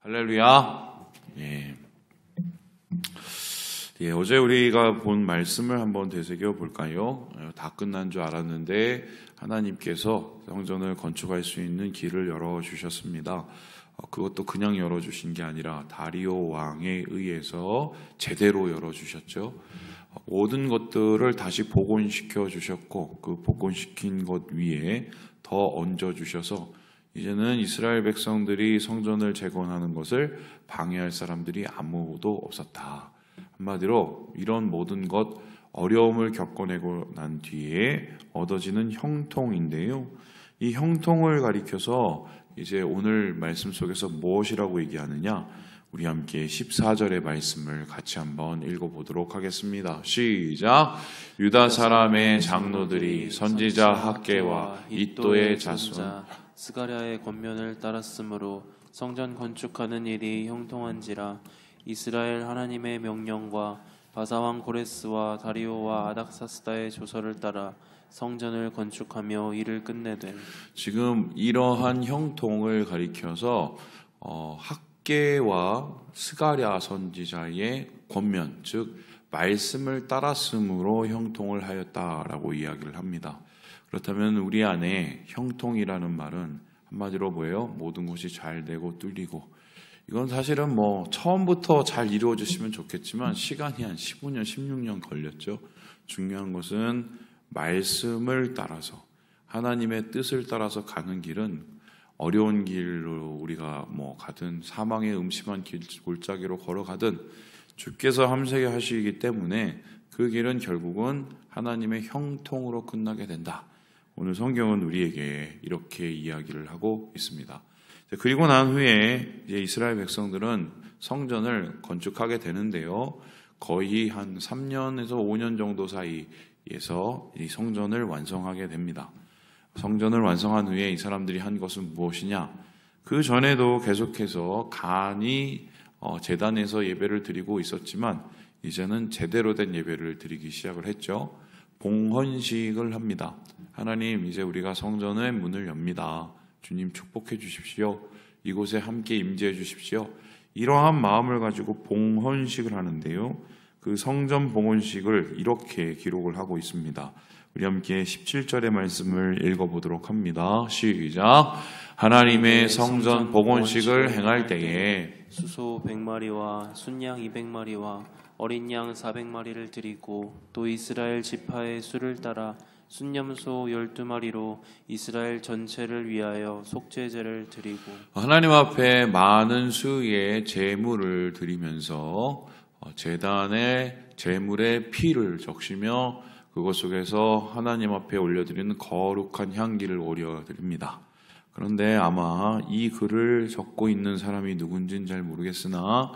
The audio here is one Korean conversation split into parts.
할렐루야. 어제 우리가 본 말씀을 한번 되새겨 볼까요? 다 끝난 줄 알았는데 하나님께서 성전을 건축할 수 있는 길을 열어주셨습니다. 그것도 그냥 열어주신 게 아니라 다리오 왕에 의해서 제대로 열어주셨죠. 모든 것들을 다시 복원시켜 주셨고 그 복원시킨 것 위에 더 얹어주셔서 이제는 이스라엘 백성들이 성전을 재건하는 것을 방해할 사람들이 아무도 없었다. 한마디로 이런 모든 것 어려움을 겪어내고 난 뒤에 얻어지는 형통인데요. 이 형통을 가리켜서 이제 오늘 말씀 속에서 무엇이라고 얘기하느냐? 우리 함께 14절의 말씀을 같이 한번 읽어보도록 하겠습니다. 시작! 유다 사람의 장로들이 선지자 학개와 이또의 자손 스가랴의 권면을 따랐으므로 성전 건축하는 일이 형통한지라. 이스라엘 하나님의 명령과 바사왕 고레스와 다리오와 아닥사스다의 조서를 따라 성전을 건축하며 일을 끝내되. 지금 이러한 형통을 가리켜서 학개와 스가랴 선지자의 권면, 즉 말씀을 따랐으므로 형통을 하였다라고 이야기를 합니다. 그렇다면 우리 안에 형통이라는 말은 한마디로 뭐예요? 모든 것이 잘 되고 뚫리고, 이건 사실은 처음부터 잘 이루어졌으면 좋겠지만 시간이 한 15년, 16년 걸렸죠. 중요한 것은 말씀을 따라서, 하나님의 뜻을 따라서 가는 길은 어려운 길로 우리가 가든 사망의 음침한 골짜기로 걸어가든 주께서 함께 하시기 때문에 그 길은 결국은 하나님의 형통으로 끝나게 된다. 오늘 성경은 우리에게 이렇게 이야기를 하고 있습니다. 그리고 난 후에 이제 이스라엘 백성들은 성전을 건축하게 되는데요. 거의 한 3년에서 5년 정도 사이에서 이 성전을 완성하게 됩니다. 성전을 완성한 후에 이 사람들이 한 것은 무엇이냐? 그 전에도 계속해서 간이 제단에서 예배를 드리고 있었지만 이제는 제대로 된 예배를 드리기 시작을 했죠. 봉헌식을 합니다. 하나님, 이제 우리가 성전의 문을 엽니다. 주님 축복해 주십시오. 이곳에 함께 임재해 주십시오. 이러한 마음을 가지고 봉헌식을 하는데요. 그 성전 봉헌식을 이렇게 기록을 하고 있습니다. 우리 함께 17절의 말씀을 읽어보도록 합니다. 시작! 하나님의 성전 봉헌식을 행할 때에 수소 100마리와 순양 200마리와 어린 양 400마리를 드리고 또 이스라엘 지파의 수를 따라 순염소 12마리로 이스라엘 전체를 위하여 속죄제를 드리고. 하나님 앞에 많은 수의 제물을 드리면서 제단의 제물의 피를 적시며 그것 속에서 하나님 앞에 올려드리는 거룩한 향기를 올려드립니다. 그런데 아마 이 글을 적고 있는 사람이 누군지는 잘 모르겠으나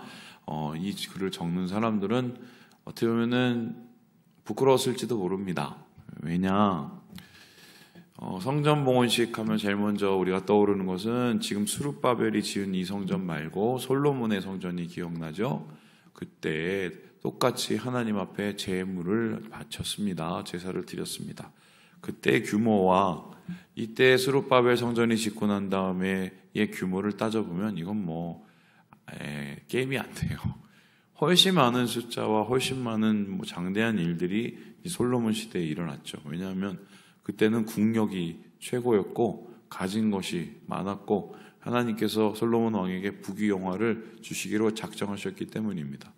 이 글을 적는 사람들은 어떻게 보면은 부끄러웠을지도 모릅니다. 왜냐? 성전 봉헌식 하면 제일 먼저 우리가 떠오르는 것은 지금 스룹바벨이 지은 이 성전 말고 솔로몬의 성전이 기억나죠? 그때 똑같이 하나님 앞에 제물을 바쳤습니다. 제사를 드렸습니다. 그때 규모와 이때 스룹바벨 성전이 짓고 난 다음에의 규모를 따져보면 이건 게임이 안 돼요. 훨씬 많은 숫자와 훨씬 많은 장대한 일들이 이 솔로몬 시대에 일어났죠. 왜냐하면 그때는 국력이 최고였고 가진 것이 많았고 하나님께서 솔로몬 왕에게 부귀영화를 주시기로 작정하셨기 때문입니다.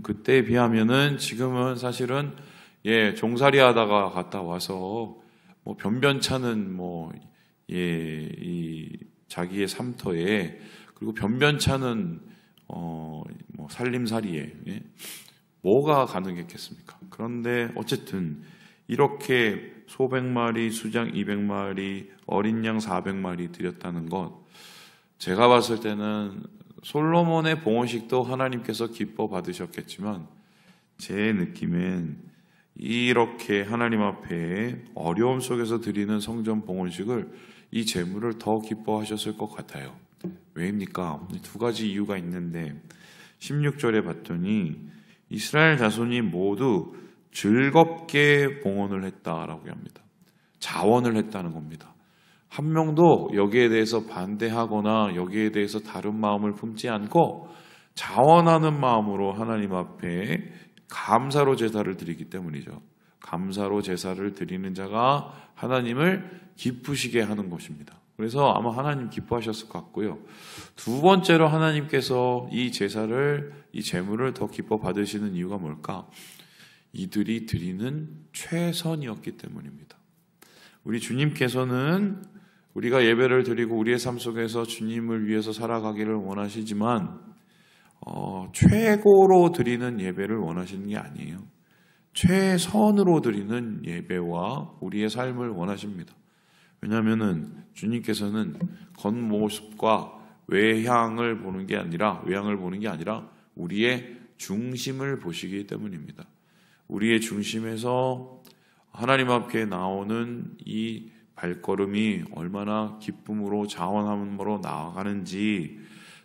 그때에 비하면은 지금은 사실은 종살이 하다가 갔다 와서 변변찮은 이 자기의 삶터에 그리고 변변찮은 살림살이에 뭐가 가능했겠습니까? 그런데 어쨌든 이렇게 소백 마리, 수장 200마리, 어린 양 400마리 드렸다는 것, 제가 봤을 때는 솔로몬의 봉헌식도 하나님께서 기뻐 받으셨겠지만 제 느낌엔 이렇게 하나님 앞에 어려움 속에서 드리는 성전 봉헌식을 이 제물을 더 기뻐하셨을 것 같아요. 왜입니까? 두 가지 이유가 있는데 16절에 봤더니 이스라엘 자손이 모두 즐겁게 봉헌을 했다라고 합니다. 자원을 했다는 겁니다. 한 명도 여기에 대해서 반대하거나 여기에 대해서 다른 마음을 품지 않고 자원하는 마음으로 하나님 앞에 감사로 제사를 드리기 때문이죠. 감사로 제사를 드리는 자가 하나님을 기쁘시게 하는 것입니다. 그래서 아마 하나님 기뻐하셨을 것 같고요. 두 번째로 하나님께서 이 제사를, 이 제물을 더 기뻐 받으시는 이유가 뭘까? 이들이 드리는 최선이었기 때문입니다. 우리 주님께서는 우리가 예배를 드리고 우리의 삶 속에서 주님을 위해서 살아가기를 원하시지만 최고로 드리는 예배를 원하시는 게 아니에요. 최선으로 드리는 예배와 우리의 삶을 원하십니다. 왜냐하면은 주님께서는 겉모습과 외향을 보는 게 아니라 우리의 중심을 보시기 때문입니다. 우리의 중심에서 하나님 앞에 나오는 이 발걸음이 얼마나 기쁨으로 자원함으로 나아가는지,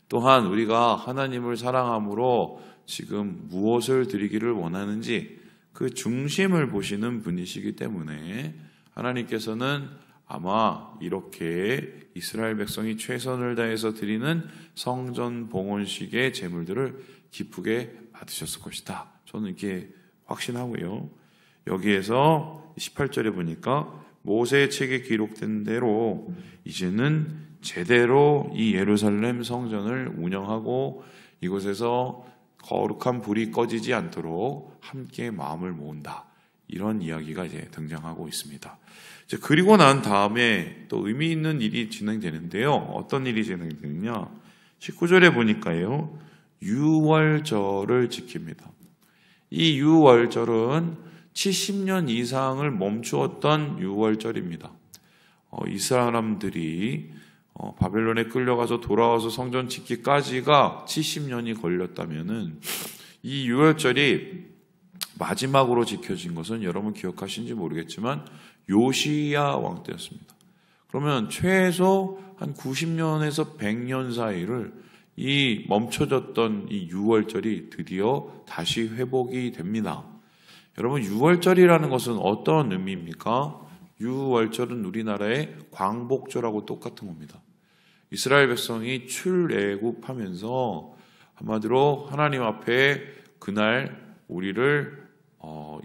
또한 우리가 하나님을 사랑함으로 지금 무엇을 드리기를 원하는지 그 중심을 보시는 분이시기 때문에 하나님께서는 아마 이렇게 이스라엘 백성이 최선을 다해서 드리는 성전 봉헌식의 제물들을 기쁘게 받으셨을 것이다. 저는 이렇게 확신하고요. 여기에서 18절에 보니까 모세의 책에 기록된 대로 이제는 제대로 이 예루살렘 성전을 운영하고 이곳에서 거룩한 불이 꺼지지 않도록 함께 마음을 모은다. 이런 이야기가 이제 등장하고 있습니다. 그리고 난 다음에 또 의미 있는 일이 진행되는데요. 어떤 일이 진행되느냐? 19절에 보니까요. 유월절을 지킵니다. 이 유월절은 70년 이상을 멈추었던 유월절입니다. 이 사람들이 바벨론에 끌려가서 돌아와서 성전 짓기까지가 70년이 걸렸다면은 이 유월절이 마지막으로 지켜진 것은 여러분 기억하시는지 모르겠지만 요시야 왕 때였습니다. 그러면 최소 한 90년에서 100년 사이를 이 멈춰졌던 이 유월절이 드디어 다시 회복이 됩니다. 여러분, 유월절이라는 것은 어떤 의미입니까? 유월절은 우리나라의 광복절하고 똑같은 겁니다. 이스라엘 백성이 출애굽하면서 한마디로 하나님 앞에 그날 우리를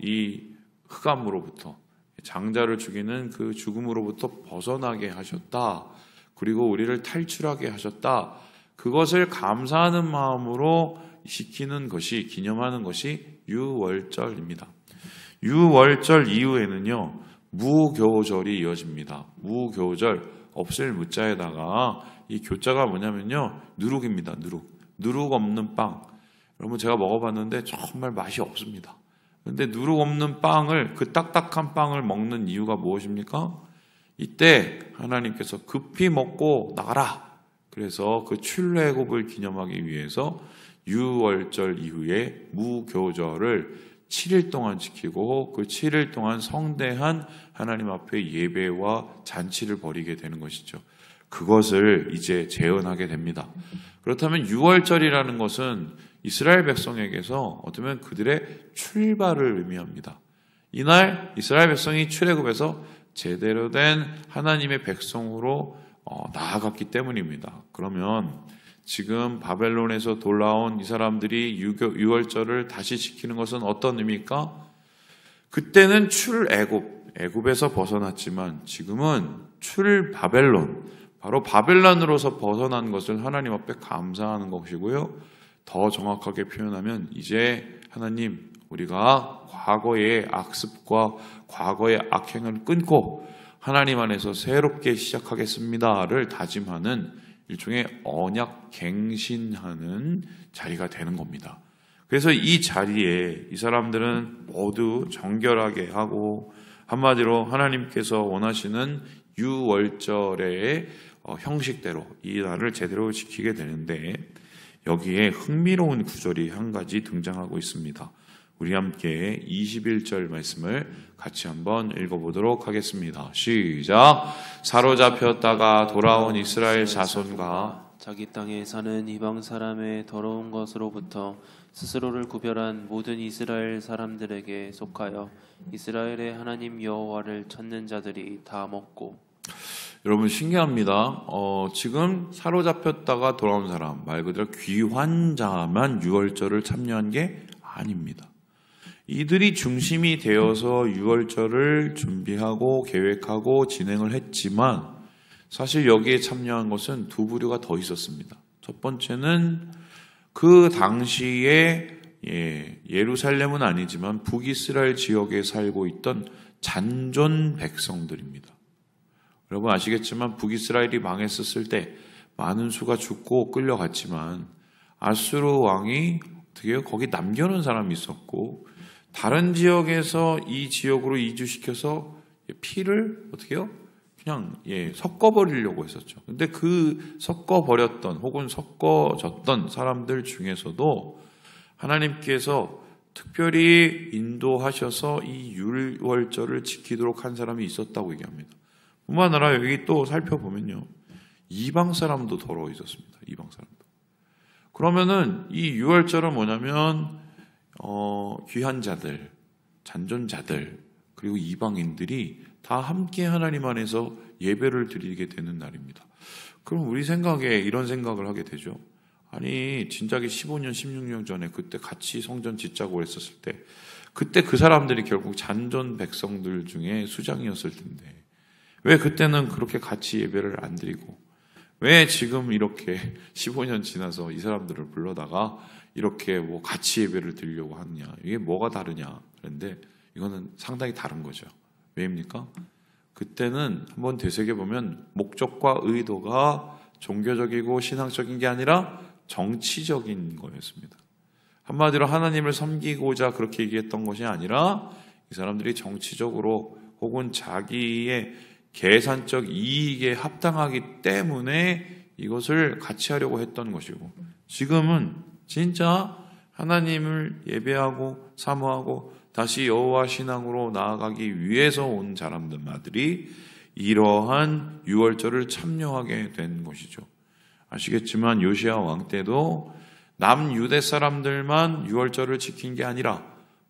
이 흑암으로부터, 장자를 죽이는 그 죽음으로부터 벗어나게 하셨다. 그리고 우리를 탈출하게 하셨다. 그것을 감사하는 마음으로 시키는 것이, 기념하는 것이 유월절입니다. 유월절 이후에는요, 무교절이 이어집니다. 무교절, 없을 무자에다가 이 교자가 뭐냐면요, 누룩입니다. 누룩 없는 빵. 여러분, 제가 먹어봤는데 정말 맛이 없습니다. 그런데 누룩 없는 빵을, 그 딱딱한 빵을 먹는 이유가 무엇입니까? 이때 하나님께서 급히 먹고 나가라. 그래서 그 출애굽을 기념하기 위해서 유월절 이후에 무교절을 7일 동안 지키고 그 7일 동안 성대한 하나님 앞에 예배와 잔치를 벌이게 되는 것이죠. 그것을 이제 재현하게 됩니다. 그렇다면 유월절이라는 것은 이스라엘 백성에게서 어쩌면 그들의 출발을 의미합니다. 이날 이스라엘 백성이 출애굽에서 제대로 된 하나님의 백성으로 나아갔기 때문입니다. 그러면 지금 바벨론에서 돌아온 이 사람들이 유월절을 다시 지키는 것은 어떤 의미입니까? 그때는 애굽에서 벗어났지만 지금은 바벨론, 바로 바벨론으로서 벗어난 것을 하나님 앞에 감사하는 것이고요. 더 정확하게 표현하면 이제 하나님, 우리가 과거의 악습과 과거의 악행을 끊고 하나님 안에서 새롭게 시작하겠습니다를 다짐하는 일종의 언약 갱신하는 자리가 되는 겁니다. 그래서 이 자리에 이 사람들은 모두 정결하게 하고 한마디로 하나님께서 원하시는 유월절의 형식대로 이 날을 제대로 지키게 되는데, 여기에 흥미로운 구절이 한 가지 등장하고 있습니다. 우리 함께 21절 말씀을 같이 한번 읽어보도록 하겠습니다. 시작! 사로잡혔다가 돌아온 이스라엘 자손과 자기 땅에 사는 이방 사람의 더러운 것으로부터 스스로를 구별한 모든 이스라엘 사람들에게 속하여 이스라엘의 하나님 여호와를 찾는 자들이 다 먹고. 여러분 신기합니다. 지금 사로잡혔다가 돌아온 사람, 말 그대로 귀환자만 유월절을 참여한 게 아닙니다. 이들이 중심이 되어서 유월절을 준비하고 계획하고 진행을 했지만 사실 여기에 참여한 것은 두 부류가 더 있었습니다. 첫 번째는 그 당시에 예루살렘은 아니지만 북이스라엘 지역에 살고 있던 잔존 백성들입니다. 여러분 아시겠지만 북이스라엘이 망했었을 때 많은 수가 죽고 끌려갔지만 아수르 왕이 어떻게 거기 남겨놓은 사람이 있었고 다른 지역에서 이 지역으로 이주시켜서 피를 어떻게 해요? 그냥 섞어버리려고 했었죠. 근데 그 섞어버렸던 혹은 섞어졌던 사람들 중에서도 하나님께서 특별히 인도하셔서 이 유월절을 지키도록 한 사람이 있었다고 얘기합니다. 뿐만 아니라 여기 또 살펴보면요. 이방 사람도 더러워 있었습니다. 이방 사람도. 그러면은 이 유월절은 뭐냐면 귀한 자들, 잔존자들 그리고 이방인들이 다 함께 하나님 안에서 예배를 드리게 되는 날입니다. 그럼 우리 생각에 이런 생각을 하게 되죠. 아니 진작에 15년, 16년 전에 그때 같이 성전 짓자고 했었을 때 그때 그 사람들이 결국 잔존 백성들 중에 수장이었을 텐데 왜 그때는 그렇게 같이 예배를 안 드리고 왜 지금 이렇게 15년 지나서 이 사람들을 불러다가 이렇게 뭐 같이 예배를 드리려고 하느냐. 이게 뭐가 다르냐. 그런데 이거는 상당히 다른 거죠. 왜입니까? 그때는 한번 되새겨보면 목적과 의도가 종교적이고 신앙적인 게 아니라 정치적인 거였습니다. 한마디로 하나님을 섬기고자 그렇게 얘기했던 것이 아니라 이 사람들이 정치적으로 혹은 자기의 계산적 이익에 합당하기 때문에 이것을 같이 하려고 했던 것이고 지금은 진짜 하나님을 예배하고 사모하고 다시 여호와 신앙으로 나아가기 위해서 온 사람들마들이 이러한 유월절을 참여하게 된 것이죠. 아시겠지만 요시야 왕 때도 남유대 사람들만 유월절을 지킨 게 아니라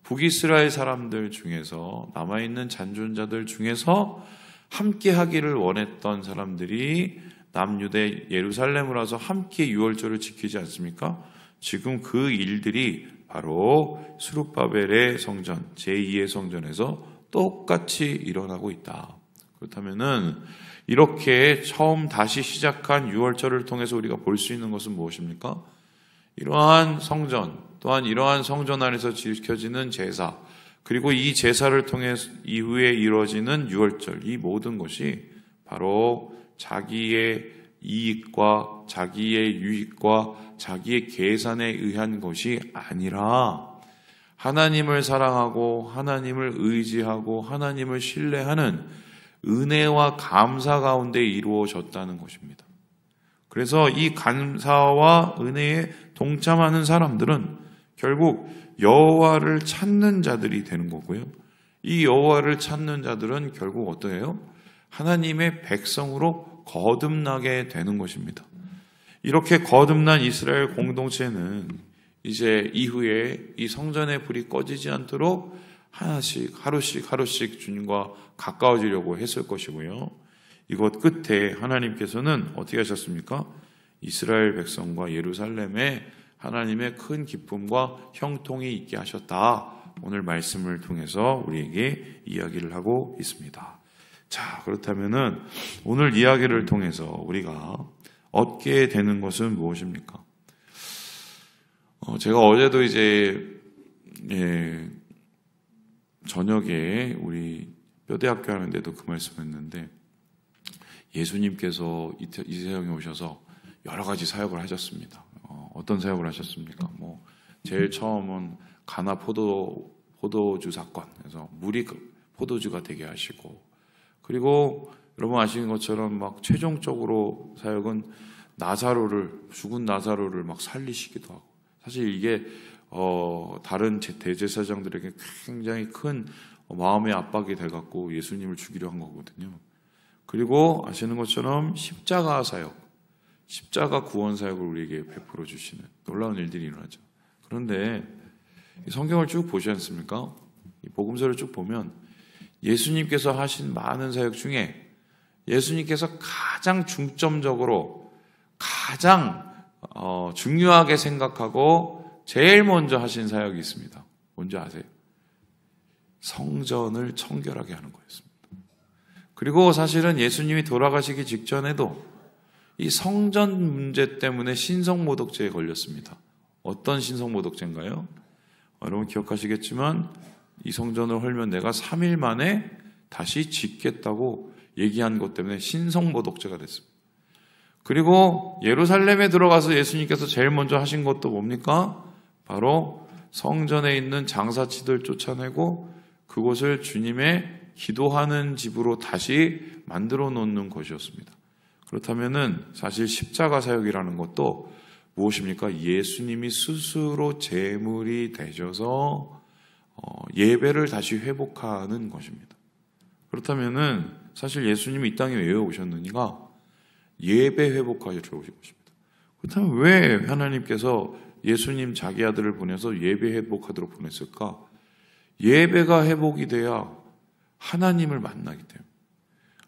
북이스라엘 사람들 중에서 남아있는 잔존자들 중에서 함께 하기를 원했던 사람들이 남유대 예루살렘을 와서 함께 유월절을 지키지 않습니까? 지금 그 일들이 바로 스룹바벨의 성전, 제2의 성전에서 똑같이 일어나고 있다. 그렇다면은 이렇게 처음 다시 시작한 유월절을 통해서 우리가 볼 수 있는 것은 무엇입니까? 이러한 성전, 또한 이러한 성전 안에서 지켜지는 제사, 그리고 이 제사를 통해 이후에 이루어지는 유월절, 이 모든 것이 바로 자기의 이익과 자기의 유익과 자기의 계산에 의한 것이 아니라 하나님을 사랑하고 하나님을 의지하고 하나님을 신뢰하는 은혜와 감사 가운데 이루어졌다는 것입니다. 그래서 이 감사와 은혜에 동참하는 사람들은 결국 여호와를 찾는 자들이 되는 거고요. 이 여호와를 찾는 자들은 결국 어떠해요? 하나님의 백성으로 거듭나게 되는 것입니다. 이렇게 거듭난 이스라엘 공동체는 이제 이후에 이 성전의 불이 꺼지지 않도록 하루씩 주님과 가까워지려고 했을 것이고요. 이것 끝에 하나님께서는 어떻게 하셨습니까? 이스라엘 백성과 예루살렘에 하나님의 큰 기쁨과 형통이 있게 하셨다. 오늘 말씀을 통해서 우리에게 이야기를 하고 있습니다. 자, 그렇다면은 오늘 이야기를 통해서 우리가 얻게 되는 것은 무엇입니까? 제가 어제도 이제 저녁에 우리 뼈대학교 하는데도 그 말씀했는데 예수님께서 이 세상에 오셔서 여러 가지 사역을 하셨습니다. 어떤 사역을 하셨습니까? 제일 처음은 가나 포도주 사건, 그래서 물이 포도주가 되게 하시고, 그리고 여러분 아시는 것처럼 막 최종적으로 사역은 죽은 나사로를 막 살리시기도 하고, 사실 이게 다른 대제사장들에게 굉장히 큰 마음의 압박이 돼갖고 예수님을 죽이려 한 거거든요. 그리고 아시는 것처럼 십자가 사역, 십자가 구원 사역을 우리에게 베풀어 주시는 놀라운 일들이 일어나죠. 그런데 성경을 쭉 보지 않습니까? 이 복음서를 쭉 보면 예수님께서 하신 많은 사역 중에 예수님께서 가장 중점적으로 가장 중요하게 생각하고 제일 먼저 하신 사역이 있습니다. 뭔지 아세요? 성전을 청결하게 하는 거였습니다. 그리고 사실은 예수님이 돌아가시기 직전에도 이 성전 문제 때문에 신성모독죄에 걸렸습니다. 어떤 신성모독죄인가요? 여러분 기억하시겠지만 이 성전을 헐면 내가 3일 만에 다시 짓겠다고 얘기한 것 때문에 신성모독죄가 됐습니다. 그리고 예루살렘에 들어가서 예수님께서 제일 먼저 하신 것도 뭡니까? 바로 성전에 있는 장사치들 쫓아내고 그곳을 주님의 기도하는 집으로 다시 만들어 놓는 것이었습니다. 그렇다면은 사실 십자가 사역이라는 것도 무엇입니까? 예수님이 스스로 제물이 되셔서 예배를 다시 회복하는 것입니다. 그렇다면은 사실 예수님이 이 땅에 왜 오셨느니가 예배 회복하여 오신 것입니다. 그렇다면 왜 하나님께서 예수님 자기 아들을 보내서 예배 회복하도록 보냈을까? 예배가 회복이 돼야 하나님을 만나기 때문에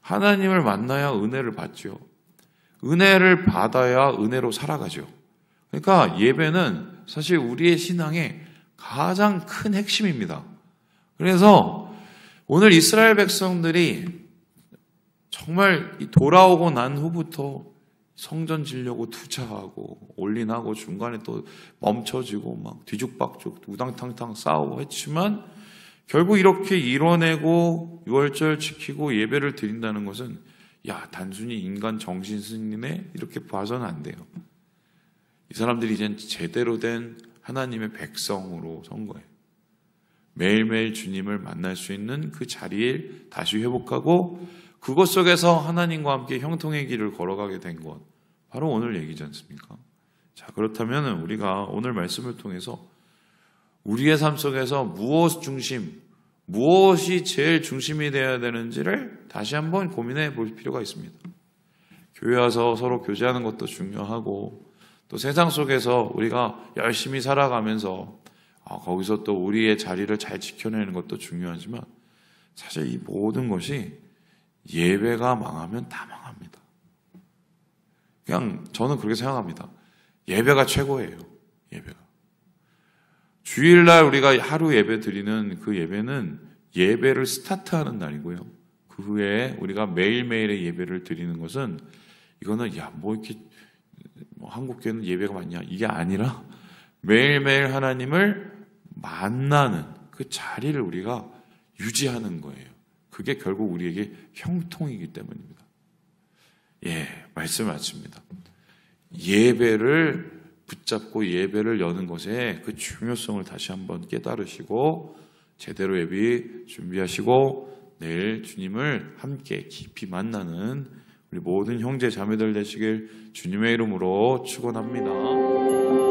하나님을 만나야 은혜를 받죠. 은혜를 받아야 은혜로 살아가죠. 그러니까 예배는 사실 우리의 신앙의 가장 큰 핵심입니다. 그래서 오늘 이스라엘 백성들이 정말 돌아오고 난 후부터 성전 지려고 투자하고 올인하고 중간에 또 멈춰지고 막 뒤죽박죽 우당탕탕 싸우고 했지만 결국 이렇게 이뤄내고 유월절 지키고 예배를 드린다는 것은 단순히 인간 정신 승리네 이렇게 봐서는 안 돼요. 이 사람들이 이젠 제대로 된 하나님의 백성으로 선 거예요. 매일매일 주님을 만날 수 있는 그 자리를 다시 회복하고 그것 속에서 하나님과 함께 형통의 길을 걸어가게 된 것, 바로 오늘 얘기지 않습니까? 자, 그렇다면 우리가 오늘 말씀을 통해서 우리의 삶 속에서 무엇이 제일 중심이 되어야 되는지를 다시 한번 고민해 볼 필요가 있습니다. 교회 와서 서로 교제하는 것도 중요하고 또 세상 속에서 우리가 열심히 살아가면서 거기서 또 우리의 자리를 잘 지켜내는 것도 중요하지만 사실 이 모든 것이 예배가 망하면 다 망합니다. 그냥 저는 그렇게 생각합니다. 예배가 최고예요. 예배가. 주일날 우리가 하루 예배 드리는 그 예배는 예배를 스타트하는 날이고요. 그 후에 우리가 매일매일의 예배를 드리는 것은 이거는 이렇게 한국교회는 예배가 많냐 이게 아니라 매일매일 하나님을 만나는 그 자리를 우리가 유지하는 거예요. 그게 결국 우리에게 형통이기 때문입니다. 말씀 마칩니다. 예배를 붙잡고 예배를 여는 것의 그 중요성을 다시 한번 깨달으시고 제대로 예배 준비하시고 내일 주님을 함께 깊이 만나는 우리 모든 형제 자매들 되시길 주님의 이름으로 축원합니다.